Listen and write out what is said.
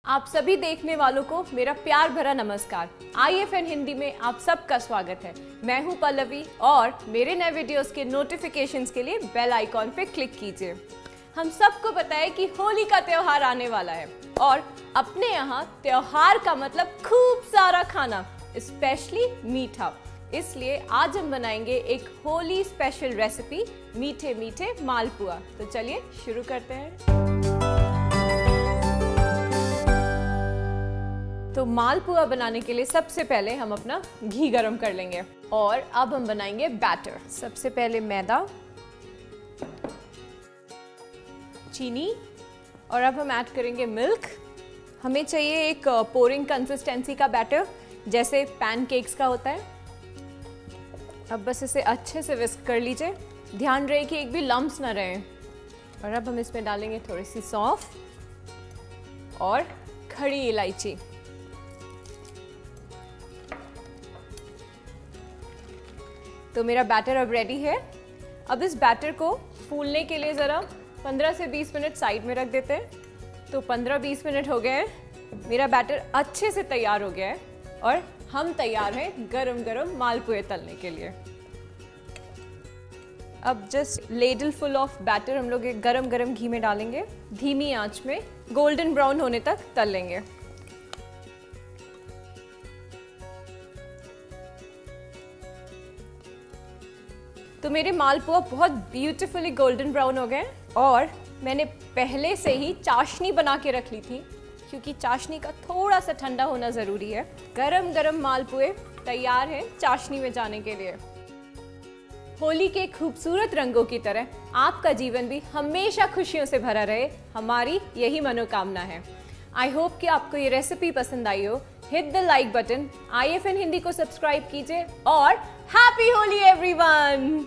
आप सभी देखने वालों को मेरा प्यार भरा नमस्कार। IFN हिंदी में आप सबका स्वागत है। मैं हूं पल्लवी और मेरे नए वीडियोस के नोटिफिकेशंस के लिए बेल आइकॉन पे क्लिक कीजिए। हम सबको पता है कि होली का त्योहार आने वाला है और अपने यहाँ त्योहार का मतलब खूब सारा खाना, स्पेशली मीठा। इसलिए आज हम बनाएंगे एक होली स्पेशल रेसिपी, मीठे मीठे मालपुआ। तो चलिए शुरू करते हैं। तो मालपुआ बनाने के लिए सबसे पहले हम अपना घी गरम कर लेंगे और अब हम बनाएंगे बैटर। सबसे पहले मैदा, चीनी और अब हम ऐड करेंगे मिल्क। हमें चाहिए एक पोरिंग कंसिस्टेंसी का बैटर, जैसे पैनकेक्स का होता है। अब बस इसे अच्छे से विस्क कर लीजिए, ध्यान रहे कि एक भी लम्प्स ना रहे। और अब हम इसमें डालेंगे थोड़ी सी सौंफ और खड़ी इलायची। तो मेरा बैटर अब रेडी है। अब इस बैटर को फूलने के लिए ज़रा 15 से 20 मिनट साइड में रख देते हैं। तो 15-20 मिनट हो गए हैं, मेरा बैटर अच्छे से तैयार हो गया है और हम तैयार हैं गरम गरम मालपुए तलने के लिए। अब just ladle full of batter हम लोग एक गरम गरम घी में डालेंगे, धीमी आंच में गोल्डन ब्राउन होने तक तल लेंगे। तो मेरे मालपुआ बहुत ब्यूटीफुली गोल्डन ब्राउन हो गए और मैंने पहले से ही चाशनी बना के रख ली थी, क्योंकि चाशनी का थोड़ा सा ठंडा होना ज़रूरी है। गरम गरम मालपुए तैयार हैं चाशनी में जाने के लिए। होली के खूबसूरत रंगों की तरह आपका जीवन भी हमेशा खुशियों से भरा रहे, हमारी यही मनोकामना है। आई होप कि आपको ये रेसिपी पसंद आई हो। Hit the like button, IFN Hindi को सब्सक्राइब कीजिए और हैप्पी होली एवरीवन।